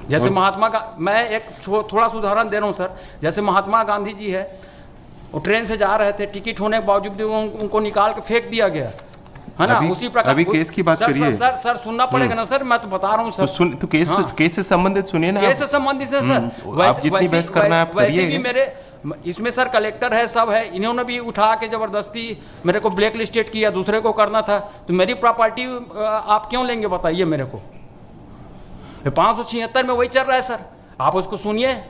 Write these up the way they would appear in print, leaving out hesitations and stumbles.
जैसे मैं एक थोड़ा सा उदाहरण दे रहा हूँ सर। जैसे महात्मा गांधी जी है, वो ट्रेन से जा रहे थे, टिकट होने के बावजूद उनको निकाल के फेंक दिया गया है ना। उसी प्रकार अभी केस की बात करिए सर सुनना पड़ेगा ना सर, मैं तो बता रहा हूँ सर। तो केस से संबंधित सुनिए ना, केस से संबंधित है सर। आप जितनी बहस करना है आप करिए। वैसे भी मेरे इसमें सर कलेक्टर है, सब है, इन्होंने भी उठा के जबरदस्ती मेरे को ब्लैक लिस्टेड किया, दूसरे को करना था। तो मेरी प्रॉपर्टी आप क्यों लेंगे बताइए मेरे को। 576 में वही चल रहा है सर, आप उसको सुनिए,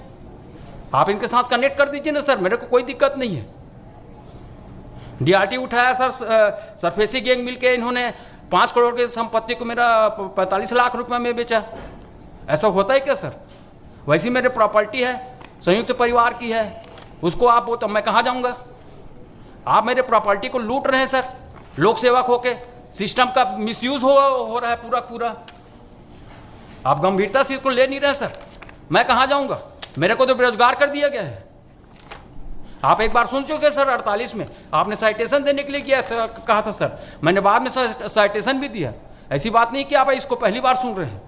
आप इनके साथ कनेक्ट कर दीजिए ना सर, मेरे को कोई दिक्कत नहीं है। डीआरटी उठाया सर, सरफेसी गैंग मिलके इन्होंने 5 करोड़ की संपत्ति को मेरा 45 लाख रुपए में बेचा। ऐसा होता है क्या सर? वैसी मेरी प्रॉपर्टी है, संयुक्त परिवार की है, उसको आप वो तो मैं कहाँ जाऊँगा? आप मेरे प्रॉपर्टी को लूट रहे हैं सर, लोक सेवक होके, सिस्टम का मिसयूज हो रहा है पूरा। आप गंभीरता से इसको ले नहीं रहे सर, मैं कहाँ जाऊँगा? मेरे को तो बेरोजगार कर दिया गया है। आप एक बार सुन चुके सर, 48 में आपने साइटेशन देने के लिए किया था, कहा था सर, मैंने बाद में साइटेशन भी दिया। ऐसी बात नहीं कि आप इसको पहली बार सुन रहे हैं।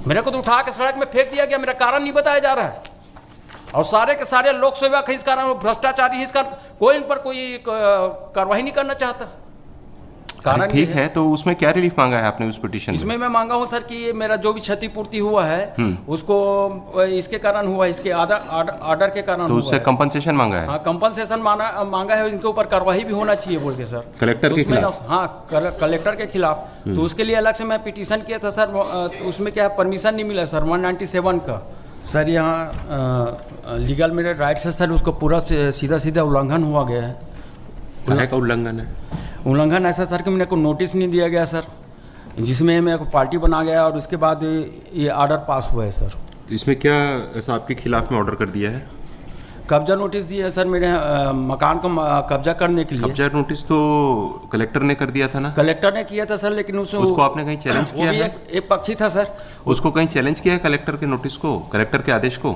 मेरे को तो उठा के सड़क में फेंक दिया गया, मेरा कारण नहीं बताया जा रहा है। और सारे के सारे लोक सेवक है इस कारण, भ्रष्टाचारी है इस कारण, कोई इन पर कोई कार्रवाई नहीं करना चाहता। कारण ठीक है, तो उसमें क्या रिलीफ मांगा है आपने उस पिटीशन में? इसमें मैं मांगा हूं सर कि मेरा जो भी क्षतिपूर्ति हुआ है उसको इसके कारण हुआ, इसके आर्डर के कारण तो उससे कंपनसेशन मांगा है। हाँ, कंपनसेशन मांगा है, इनके ऊपर कार्रवाई भी होना चाहिए बोल के सर, कलेक्टर के खिलाफ। हाँ, कलेक्टर के खिलाफ। तो उसके लिए अलग से मैं पिटीशन किया था सर, उसमें क्या परमिशन नहीं मिला सर 197 का। सर यहाँ लीगल मेरे राइट्स है सर, उसको पूरा सीधा उल्लंघन हुआ गया है। क्या का उल्लंघन है? उल्लंघन ऐसा सर कि मेरे को नोटिस नहीं दिया गया सर, जिसमें मेरे को पार्टी बना गया और उसके बाद ये ऑर्डर पास हुआ है सर। तो इसमें क्या ऐसा आपके खिलाफ में ऑर्डर कर दिया है? कब्जा नोटिस दिया है सर, मेरे मकान को कब्जा करने के लिए। कब्जा नोटिस तो कलेक्टर ने कर दिया था ना? कलेक्टर ने किया था सर, लेकिन उसको आपने कहीं चैलेंज किया है? एक पक्षी था सर, उसको कहीं चैलेंज किया है कलेक्टर के नोटिस को, कलेक्टर के आदेश को?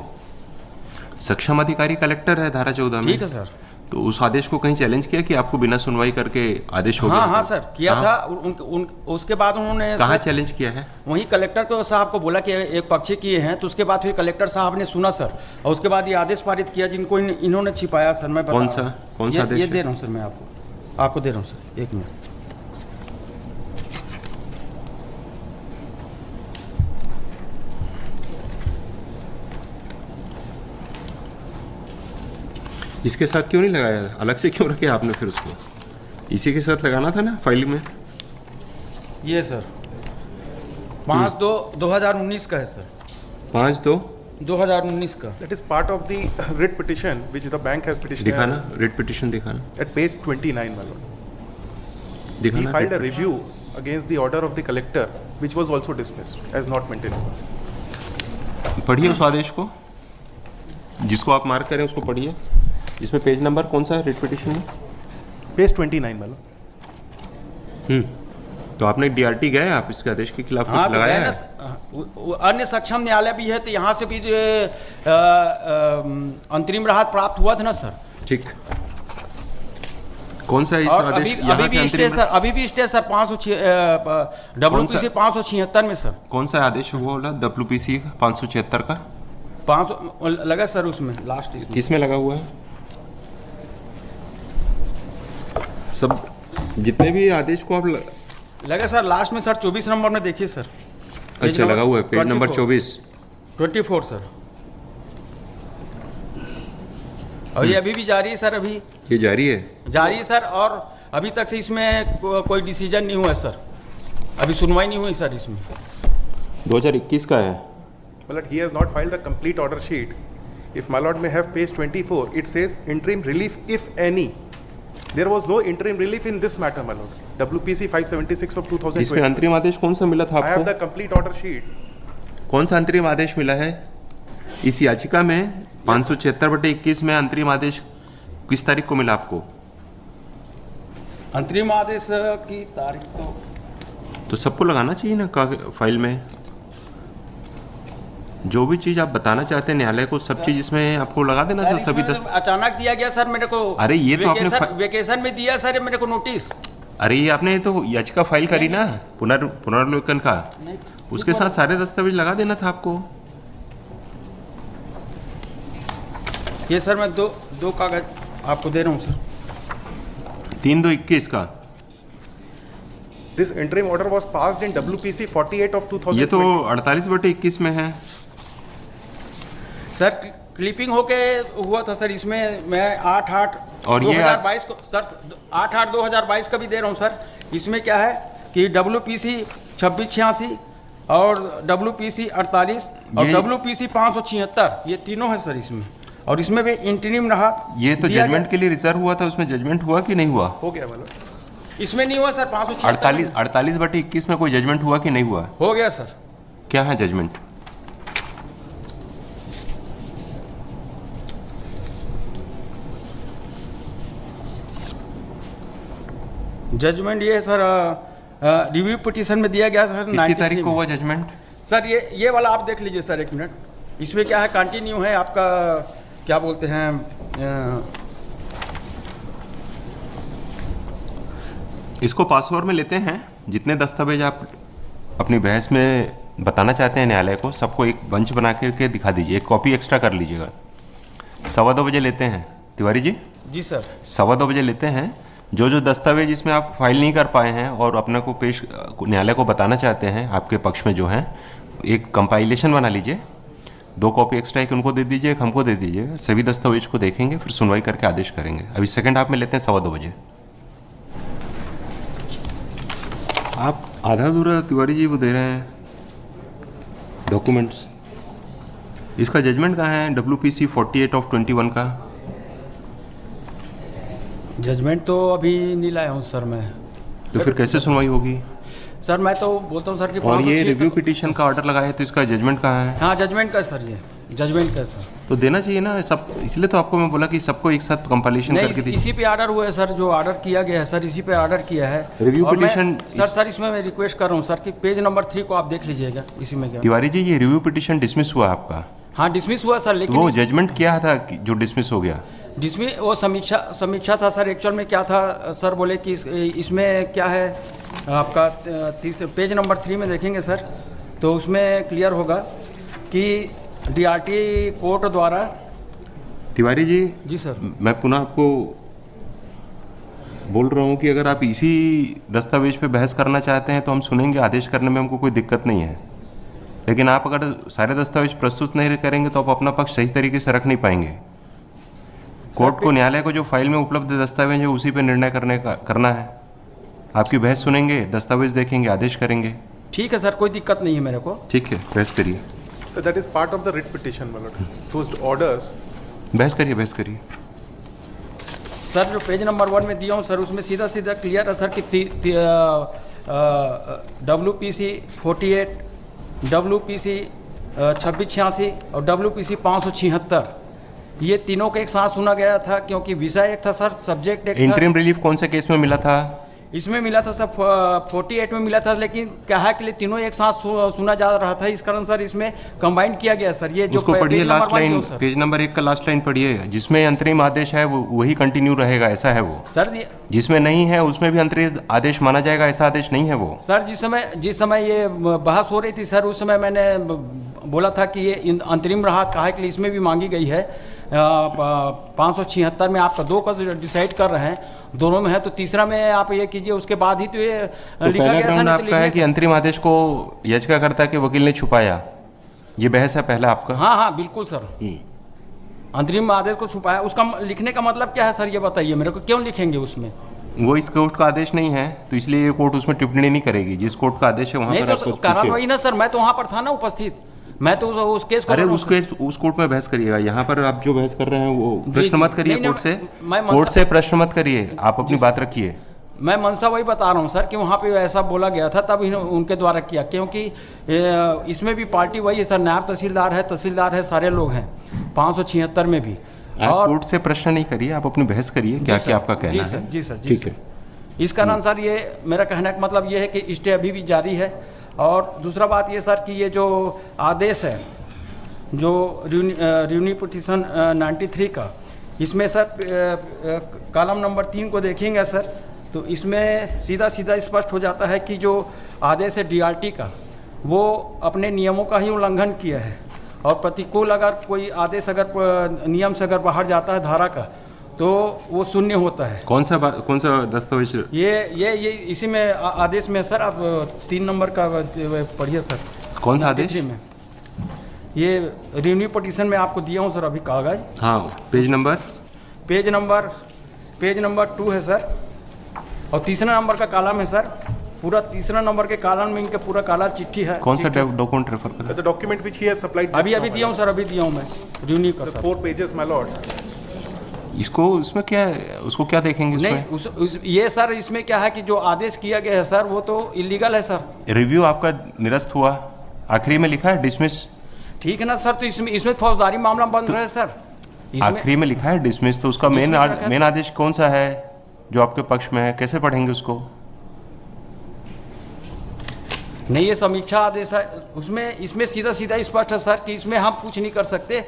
सक्षम अधिकारी कलेक्टर है धारा 14 में। ठीक है सर। तो उस आदेश को कहीं चैलेंज किया कि आपको बिना सुनवाई करके आदेश हो गया? हाँ सर किया था। उसके बाद उन्होंने कहाँ चैलेंज किया है? वहीं कलेक्टर को साहब को बोला कि एक पक्षी किए हैं, तो उसके बाद फिर कलेक्टर साहब ने सुना सर, और उसके बाद ये आदेश पारित किया जिनको इन्होंने छिपाया सर। मैं कौन सा आदेश? ये दे रहा हूँ सर, मैं आपको दे रहा हूँ सर, 1 मिनट। इसके साथ क्यों नहीं लगाया, अलग से क्यों रखे आपने फिर उसको? इसी के साथ लगाना था ना फाइल में। ये सर 5/2/2019 का है सर। 5/2/2019 का। That is part of the writ petition which the bank has petitioned. दिखाना writ petition, दिखाना at page 29 my lord. दिखाना। He filed a review against the order of the collector which was also dismissed as not maintainable. पढ़िए उस आदेश को, जिसको आप mark करें उसको पढ़िए। इसमें पेज नंबर कौन सा है रिट पिटीशन में? पेज 29 मतलब। तो आपने डीआरटी गए आप इसके आदेश के खिलाफ कुछ लगाया है? अन्य सक्षम न्यायालय भी है, तो यहाँ से भी अंतरिम राहत प्राप्त हुआ था ना सर। ठीक, कौन सा इस आदेश? अभी भी स्टे सर, अभी भी स्टे सर 576 576 में सर। कौन सा आदेश वो बोला WPC 576 का? 500 लगा सर उसमें, लास्ट किसमें लगा हुआ है? सब जितने भी आदेश को आप लगा सर लास्ट में सर 24 नंबर में देखिए सर। अच्छा लगा हुआ है पेज नंबर 24 सर। और ये अभी भी जारी है सर, अभी ये जारी है सर, और अभी तक से इसमें कोई डिसीजन नहीं हुआ है सर, अभी सुनवाई नहीं हुई सर इसमें। 2021 का है। But he has not filed the complete order sheet. If my lord may have page 24, it says interim relief if any. There was no interim relief in this matter, my lord. WPC 576 of 2020. इसमें अंतरिम आदेश कौन सा मिला था आपको? I have the complete order sheet. कौन सा अंतरिम आदेश मिला है इस याचिका में? 576/21 में अंतरिम आदेश किस तारीख को मिला आपको? अंतरिम आदेश की तारीख तो सबको लगाना चाहिए ना फाइल में। जो भी चीज आप बताना चाहते हैं न्यायालय को, सब चीज इसमें आपको लगा देना सर। सभी अचानक दिया गया सर मेरे को। अरे ये तो आपने वेकेशन में दिया सर मेरे को नोटिस। अरे ये आपने तो याचिका फाइल करी ना पुनर्विलोकन का, उसके साथ सारे दस्तावेज लगा देना था आपको। ये सर मैं दो कागज आपको दे रहा हूँ सर। 3/2/21 का This interim order was passed in WPC 48 of 2020. ये तो 48/21 में है। सर क्लिपिंग होके हुआ था सर, इसमें मैं 8/8 और ये 2022 को सर 8/8 2022 का भी दे रहा हूँ सर। इसमें क्या है कि WPC 2686 और WPC 48 और ये- WPC 576 ये तीनों है सर इसमें, और इसमें भी इंटरिम राहत ये तो दिया जजमेंट के लिए रिजर्व हुआ था, उसमें जजमेंट हुआ कि नहीं हुआ? हो गया मतलब। गया। इसमें नहीं हुआ सर 576 48/21 में कोई जजमेंट हुआ कि नहीं हुआ? हो गया सर। क्या है जजमेंट? जजमेंट ये सर रिव्यू पिटीशन में दिया गया सर कितनी 93 तारीख को में। हुआ जजमेंट? सर ये वाला आप देख लीजिए सर, एक मिनट। इसमें क्या है, कंटिन्यू है आपका, क्या बोलते हैं, इसको पासवर्ड में लेते हैं। जितने दस्तावेज आप अपनी बहस में बताना चाहते हैं न्यायालय को, सबको एक बंच बना करके दिखा दीजिए, एक कॉपी एक्स्ट्रा कर लीजिएगा। 2:15 बजे लेते हैं तिवारी जी, जी सर। 2:15 बजे लेते हैं। जो दस्तावेज इसमें आप फाइल नहीं कर पाए हैं और अपने को पेश न्यायालय को बताना चाहते हैं आपके पक्ष में जो हैं, एक कंपाइलेशन बना लीजिए, 2 कॉपी एक्स्ट्रा, एक उनको दे दीजिए, एक हमको दे दीजिए। सभी दस्तावेज को देखेंगे, फिर सुनवाई करके आदेश करेंगे। अभी सेकंड हाफ में लेते हैं 2:15 बजे। आप आधा अधूरा तिवारी जी वो दे रहे हैं डॉक्यूमेंट्स। इसका जजमेंट कहाँ है WPC 48 of 21 का? जजमेंट तो अभी नहीं लाया हूँ सर मैं। तो फिर कैसे सुनवाई होगी? सर मैं तो बोलता हूँ सर कि और ये 506 रिव्यू पिटीशन का ऑर्डर लगाया है, तो इसका जजमेंट कहाँ है? हाँ जजमेंट का सर, ये जजमेंट का सर। तो देना चाहिए ना सब, इसलिए तो आपको मैं बोला कि सबको एक साथ कंपाइलेशन नहीं, करके दीजिए। इसी पे ऑर्डर हुआ है सर, जो ऑर्डर किया गया है सर, इसी पे ऑर्डर किया है। रिव्यू और मैं- पिटीशन सर इसमें मैं रिक्वेस्ट कर रहा हूँ सर कि पेज नंबर 3 को आप देख लीजिएगा, इसी में क्या। तिवारी जी, ये रिव्यू पिटीशन डिसमिस हुआ आपका? हाँ डिसमिस हुआ सर, तो लेकिन वो जजमेंट क्या था कि जो डिसमिस हो गया? जिसमें वो समीक्षा था सर। एक्चुअल में क्या था सर, बोले कि इसमें क्या है आपका पेज नंबर 3 में देखेंगे सर, तो उसमें क्लियर होगा कि DRT कोर्ट द्वारा। तिवारी जी, जी सर। मैं पुनः आपको बोल रहा हूँ कि अगर आप इसी दस्तावेज पे बहस करना चाहते हैं तो हम सुनेंगे, आदेश करने में हमको कोई दिक्कत नहीं है। लेकिन आप अगर सारे दस्तावेज प्रस्तुत नहीं करेंगे तो आप अपना पक्ष सही तरीके से रख नहीं पाएंगे। कोर्ट को, न्यायालय को जो फाइल में उपलब्ध दस्तावेज है उसी पे निर्णय करना है। आपकी बहस सुनेंगे, दस्तावेज देखेंगे, आदेश करेंगे। ठीक है सर, कोई दिक्कत नहीं है मेरे को। ठीक है, बहस करिए। So that is part of the writ petition, my lord. Those orders. बहस करिए। सर जो पेज नंबर 1 में दिया हूँ सर, उसमें सीधा क्लियर है सर कि WPC 48, WPC 2686 और WPC 576 ये तीनों को एक साथ सुना गया था, क्योंकि विषय एक था सर, सब्जेक्ट एक था। इंटरिम रिलीफ कौन से केस में मिला था? इसमें मिला था सर 48 में मिला था, लेकिन क्या है कि तीनों एक साथ सुना जा रहा था, इस कारण सर इसमें कंबाइन किया गया सर। ये जो उसको पढ़िए, page last number 1 line, sir. Page number 1 का लास्ट लाइन पढ़िए। जिसमें अंतरिम आदेश है वो वही कंटिन्यू रहेगा, ऐसा है वो। सर जिसमें नहीं है उसमें भी अंतरिम आदेश माना जाएगा, ऐसा आदेश नहीं है वो। सर जिस समय ये बहस हो रही थी सर, उस समय मैंने बोला था कि ये अंतरिम राहत कहा है कि इसमें भी मांगी गई है। 576 में आपका 2 का डिसाइड कर रहे हैं, दोनों में है, तो तीसरा में आप ये कीजिए, उसके बाद ही तो ये तो लिखा पहला गया। ग्राउंड आपका है कि अंतरिम आदेश को याचिकाकर्ता के वकील ने छुपाया, ये बहस है पहला आपका। हाँ बिल्कुल सर, अंतरिम आदेश को छुपाया, उसका लिखने का मतलब क्या है सर, ये बताइए मेरे को, क्यों लिखेंगे उसमें? वो इस कोर्ट का आदेश नहीं है, तो इसलिए ये कोर्ट उसमें टिप्पणी नहीं करेगी। जिस कोर्ट का आदेश है वहां नहीं पर तो आपको कारण पूछिए। वही ना सर, मैं तो वहाँ पर था ना उपस्थित, मैं तो उस केस को। अरे उस कोर्ट में बहस करिएगा, यहाँ पर आप जो बहस कर रहे हैं वो प्रश्न जी, मत करिए नहीं, कोर्ट से। मैं कोर्ट से प्रश्न मत करिए, आप अपनी बात रखिए। मैं मनसा वही बता रहा हूँ सर कि वहाँ पे ऐसा बोला गया था, तब उनके द्वारा किया, क्योंकि इसमें भी पार्टी वही है सर, नायब तहसीलदार है, सारे लोग हैं 576 में भी। आप कोर्ट से प्रश्न नहीं करिए, आप अपनी बहस करिए, क्या क्या आपका कहना है। जी सर। ठीक है। इस कारण सर ये मेरा कहने का मतलब ये है कि स्टे अभी भी जारी है। और दूसरा बात ये सर कि ये जो आदेश है, जो रिव्यू पिटीशन 93 का, इसमें सर कॉलम नंबर 3 को देखेंगे सर, तो इसमें सीधा सीधा स्पष्ट हो जाता है कि जो आदेश है डीआरटी का वो अपने नियमों का ही उल्लंघन किया है, और प्रतिकूल अगर कोई आदेश अगर नियम से अगर बाहर जाता है धारा का तो वो शून्य होता है। कौन सा दस्तावेज? ये इसी में आदेश में सर, आप 3 नंबर का पढ़िए सर। कौन सा आदेश? में ये रिन्यू पिटीशन में आपको दिया हूँ सर अभी कागज। हाँ, पेज नंबर 2 है सर, और तीसरा नंबर का कॉलम है सर। पूरा तीसरा नंबर के कॉलम में इनके पूरा काला चिट्ठी है। कौन सा डॉक्यूमेंट रेफर कर? The document which he has supplied just अभी now, दिया हूँ सर, अभी दिया हूँ मैं रिन्यू का सर। 4 pages, my lord. इसको उसमें क्या है, उसको क्या देखेंगे उसमें? नहीं, ये सर इसमें क्या है कि जो आदेश किया गया है सर वो तो इलीगल है सर। रिव्यू आपका निरस्त हुआ, आखिरी में लिखा है डिसमिस। ठीक है ना सर, तो इसमें फौजदारी मामला बंद रहे सर। आखिरी में लिखा है डिसमिस, तो उसका मेन आदेश कौन सा है जो आपके पक्ष में है? कैसे पढ़ेंगे उसको? नहीं, ये समीक्षा आदेश है, उसमें इसमें सीधा सीधा स्पष्ट है सर कि इसमें हम कुछ नहीं कर सकते।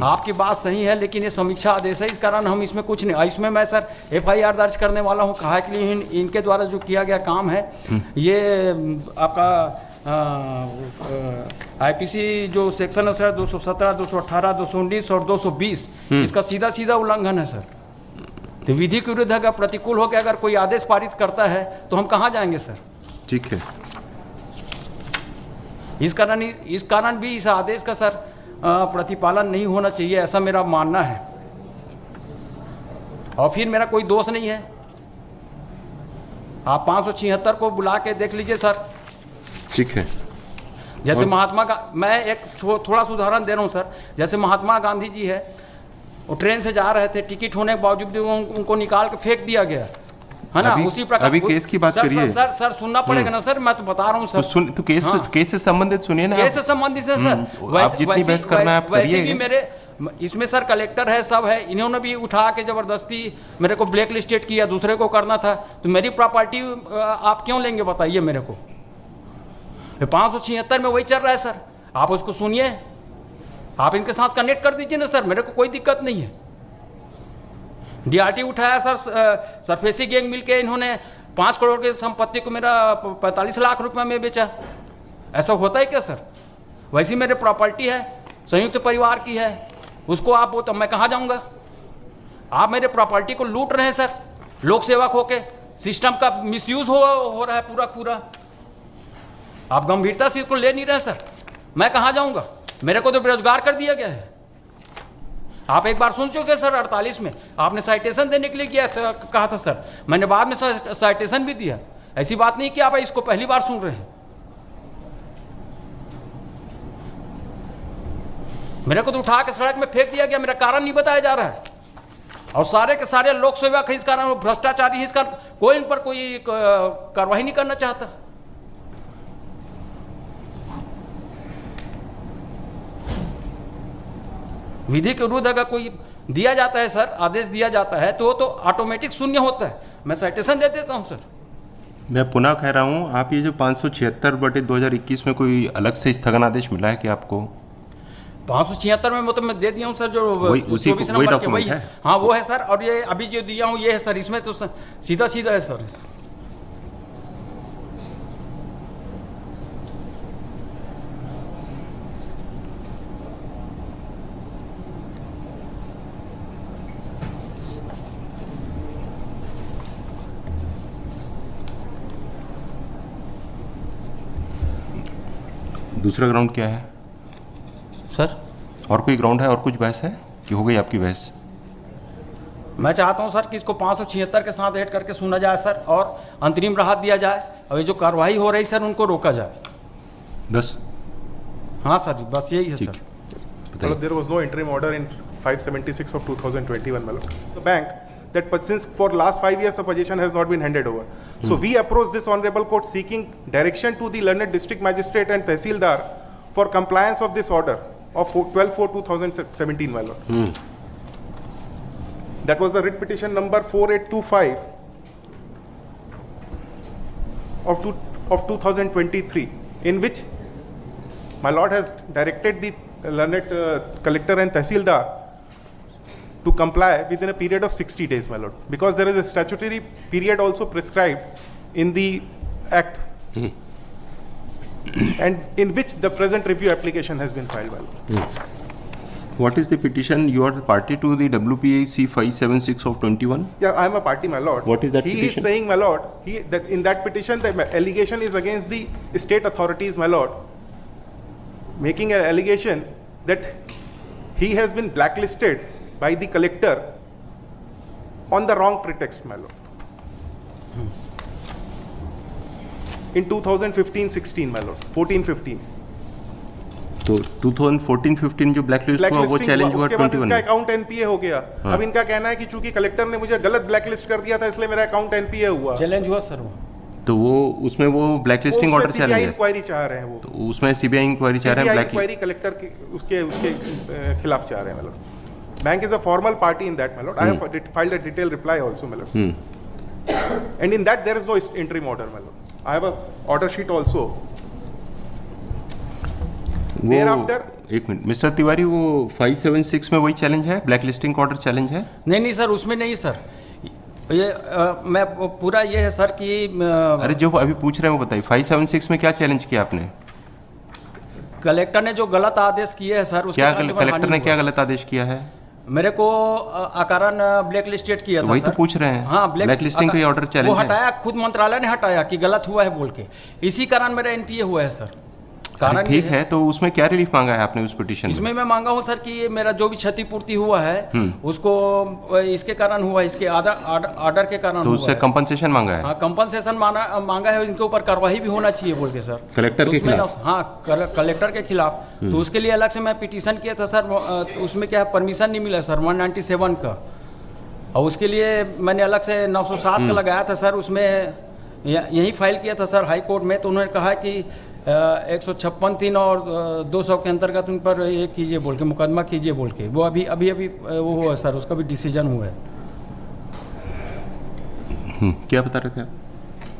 आपकी बात सही है, लेकिन ये समीक्षा आदेश है, इस कारण हम इसमें कुछ नहीं। इसमें मैं सर FIR दर्ज करने वाला हूँ, कहा कि इनके द्वारा जो किया गया काम है ये आपका IPC जो सेक्शन है सर 217, 218, 219 और 220, इसका सीधा सीधा उल्लंघन है सर। तो विधि के विरुद्ध अगर प्रतिकूल होकर अगर कोई आदेश पारित करता है तो हम कहाँ जाएंगे सर? ठीक है, इस कारण भी इस आदेश का सर प्रतिपालन नहीं होना चाहिए, ऐसा मेरा मानना है। और फिर मेरा कोई दोष नहीं है, आप 576 को बुला के देख लीजिए सर। ठीक है। जैसे मैं एक थोड़ा सा उदाहरण दे रहा हूँ सर। जैसे महात्मा गांधी जी है, वो ट्रेन से जा रहे थे, टिकट होने के बावजूद भी उनको निकाल के फेंक दिया गया है ना। उसी प्रकार अभी केस की बात करिए सर सुनना पड़ेगा ना सर, मैं तो बता रहा हूँ सर। तो केस से संबंधित सुनिए ना। केस से संबंधित है सर, आप जितनी बहस करना है आप करिए। वैसे भी मेरे इसमें सर कलेक्टर है, सब है, इन्होंने भी उठा के जबरदस्ती मेरे को ब्लैक लिस्टेड किया, दूसरे को करना था। तो मेरी प्रॉपर्टी आप क्यों लेंगे बताइए मेरे को? 576 में वही चल रहा है सर, आप उसको सुनिए, आप इनके साथ कनेक्ट कर दीजिए ना सर, मेरे को कोई दिक्कत नहीं है। DRT उठाया सर, सरफेसी गैंग मिलके इन्होंने 5 करोड़ की संपत्ति को मेरा 45 लाख रुपए में बेचा। ऐसा होता है क्या सर? वैसी मेरे प्रॉपर्टी है, संयुक्त परिवार की है, उसको आप वो तो मैं कहाँ जाऊँगा? आप मेरे प्रॉपर्टी को लूट रहे हैं सर, लोक सेवक होके, सिस्टम का मिसयूज हो रहा है पूरा। आप गंभीरता से इसको ले नहीं रहे सर, मैं कहाँ जाऊँगा? मेरे को तो बेरोजगार कर दिया गया है। आप एक बार सुन चुके सर 48 में आपने साइटेशन देने के लिए किया था, कहा था सर, मैंने बाद में साइटेशन भी दिया। ऐसी बात नहीं कि आप इसको पहली बार सुन रहे हैं। मेरे को तो उठा के सड़क में फेंक दिया गया, मेरा कारण नहीं बताया जा रहा है, और सारे के सारे लोक सेवक है इस कारण, भ्रष्टाचारी है इस कारण, कोई इन पर कोई कार्रवाई नहीं करना चाहता। विधि के विरुद्ध अगर कोई दिया जाता है सर, आदेश दिया जाता है तो वो तो ऑटोमेटिक शून्य होता है। मैं साइटेशन दे देता हूँ सर। मैं पुनः कह रहा हूँ, आप ये जो 576/2021 में कोई अलग से स्थगन आदेश मिला है कि आपको? 576 में मतलब मैं दे दिया हूँ सर, जो 24 नंबर के वही है। हाँ वो है सर, और ये अभी जो दिया हूँ ये है सर, इसमें तो सीधा है सर। दूसरा ग्राउंड क्या है सर? और कोई ग्राउंड है और कुछ बहस है कि हो गई आपकी बहस? मैं चाहता हूं सर कि इसको 576 के साथ ऐड करके सुना जाए सर, और अंतरिम राहत दिया जाए, और ये जो कार्रवाई हो रही सर उनको रोका जाए बस। हाँ सर, बस यही है sir. There was no interim order in 576 of 2021, my lord. The bank that since for last 5 years the possession has not been handed over. So we approached this honorable court seeking direction to the learned district magistrate and tehsildar for compliance of this order of 12/4/2017, my lord. That was the writ petition number 4825 of 2023, in which my lord has directed the learned collector and tehsildar to comply within a period of 60 days, my lord, because there is a statutory period also prescribed in the act, and in which the present review application has been filed, my lord. What is the petition? You are party to the WPAC 576 of 21? Yeah, I am a party, my lord. What is that he petition? He is saying, my lord, that in that petition the allegation is against the state authorities, my lord, making an allegation that he has been blacklisted by the collector on the wrong pretext, my lord. In 2015-16, my lord, 14-15. तो 2014-15 जो blacklist हुआ वो challenge हुआ 21 इनका में। Account NPA हो गया। हाँ। अब इनका कहना है कि चूंकि कलेक्टर ने मुझे गलत ब्लैकलिस्ट कर दिया था इसलिए मेरा अकाउंट एनपीए हुआ। चैलेंज हुआ सर वो। तो वो उसमें वो ब्लैकलिस्टिंग ऑर्डर चैलेंज है। इंक्वायरी चाह रहे हैं वो। तो उसमें सीबीआई इंक्वायरी चाह रहे हैं, इंक्वायरी कलेक्टर के उसके खिलाफ चाह रहे हैं, मतलब bank is a formal party in that, मतलब I have filed a detail reply also, मतलब and in that there is no interim order, मतलब I have a order sheet also. Thereafter, एक मिनट मिस्टर तिवारी, वो 576 में वही challenge है, black listing order challenge है? नहीं सर, उसमें नहीं सर। ये मैं पूरा ये है सर कि अरे जो अभी पूछ रहे हैं वो बताइए, 576 में क्या चैलेंज किया आपने? कलेक्टर ने जो गलत आदेश किए हैं सर, क्या कलेक्टर ने क्या गलत आदेश किया है? मेरे को अकारण ब्लैक लिस्टेड किया था। वही तो पूछ रहे हैं। हाँ, ब्लैक लिस्टिंग का ऑर्डर चैलेंज वो हटाया, खुद मंत्रालय ने हटाया कि गलत हुआ है बोल के, इसी कारण मेरा एनपीए हुआ है सर। कारण ठीक है, तो उसमें क्या रिलीफ मांगा है आपने उस पिटीशन में? इसमें मैं मांगा हूँ सर कि मेरा जो भी क्षतिपूर्ति हुआ है उसको इसके कारण हुआ, इसके आर्डर के कारण तो उससे कंपनसेशन मांगा है? हाँ, कंपनसेशन मांगा है, इनके ऊपर कार्रवाई भी होना चाहिए बोल के सर, कलेक्टर के खिलाफ। हाँ, कलेक्टर के खिलाफ। तो उसके लिए अलग से मैं पिटीशन किया था सर, उसमें क्या परमिशन नहीं मिला सर 197 का, और उसके लिए मैंने अलग से 907 का लगाया था सर, उसमें यही फाइल किया था सर हाई कोर्ट में। तो उन्होंने कहा कि 156(3) और 200 के अंतर्गत उन पर ये कीजिए बोल के, मुकदमा कीजिए बोल के। वो अभी वो हुआ सर, उसका भी डिसीजन हुआ है। क्या बता रहे थे आप?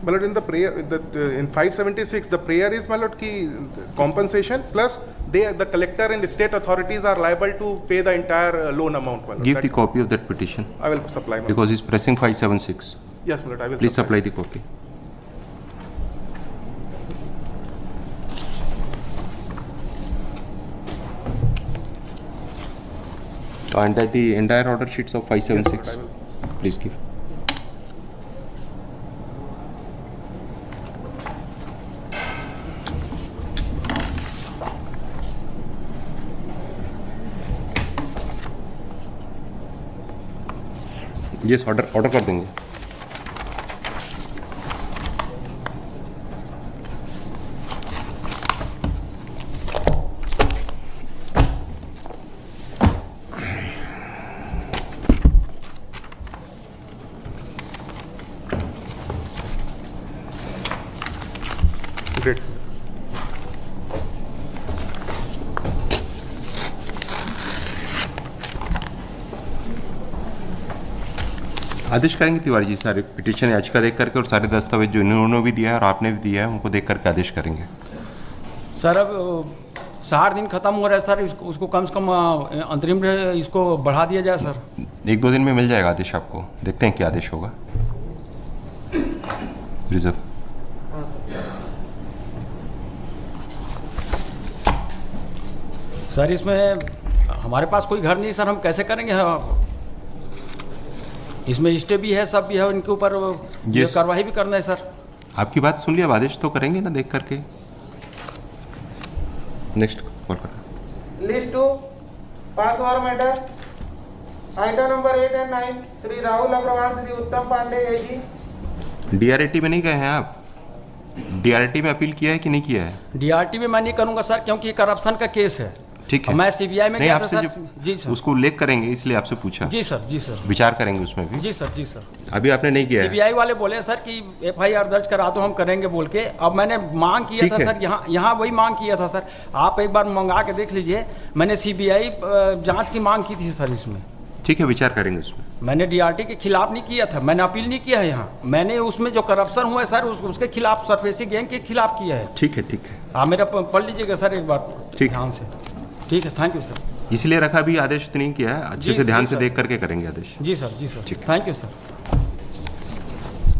मतलब in the prayer in 576 the prayer is मतलब कि compensation plus the collector and state authorities are liable to pay the entire loan amount. Give the copy of that petition. I will supply. Because he's pressing 576. Yes, my lord, I will. Please supply the copy. And that the entire order sheets of 576. Yes, please give. Yes, order कर देंगे। Great. आदेश करेंगे तिवारी जी, सारे petition याचिका देख करके और सारे दस्तावेज जो इन्होंने भी दिया है और आपने भी दिया है उनको देख करके आदेश करेंगे। सर अब 60 दिन खत्म हो रहा है सर, उसको कम से कम अंतरिम इसको बढ़ा दिया जाए सर। 1-2 दिन में मिल जाएगा आदेश आपको, देखते हैं क्या आदेश होगा। रिजर्व सर, इसमें हमारे पास कोई घर नहीं सर, हम कैसे करेंगे? इसमें स्टे भी है, सब भी है, इनके ऊपर कार्रवाई भी करना है सर। आपकी बात सुन लिया, अब आदेश तो करेंगे ना देख करके। नेक्स्ट कॉल करना। लिस्ट 2 5 और मैटर आइटम नंबर 8 और 9 श्री राहुल अग्रवाल, श्री उत्तम पांडे एजी। डीआरटी में नहीं गए हैं आप? डीआरटी में अपील किया है कि नहीं किया है? डीआरटी में मैं नहीं करूंगा सर, क्योंकि करप्शन का केस है। ठीक है, मैं सीबीआई में गया था सर। जी सर, उसको उल्लेख करेंगे इसलिए आपसे पूछा। जी सर, जी सर, विचार करेंगे उसमें भी। जी सर, जी सर। अभी आपने नहीं किया है? सीबीआई वाले बोले सर कि एफआईआर दर्ज करा दो, हम करेंगे बोल के। अब मैंने मांग किया था सर, यहाँ वही मांग किया था सर, आप एक बार मंगा के देख लीजिए। मैंने सीबीआई जांच की मांग की थी सर इसमें। ठीक है, विचार करेंगे उसमें। मैंने डीआरटी के खिलाफ नहीं किया था, मैंने अपील नहीं किया है यहाँ। मैंने उसमें जो करप्शन हुआ है सर, उसके खिलाफ, सरफेसी गैंग के खिलाफ किया है। ठीक है, ठीक है। आप मेरा पढ़ लीजिएगा सर एक बार ठीक ध्यान से। ठीक है, थैंक यू सर। इसलिए रखा भी आदेश तो नहीं किया है, अच्छे जी, से ध्यान जी से सर। देख करके करेंगे आदेश। जी सर, थैंक यू सर।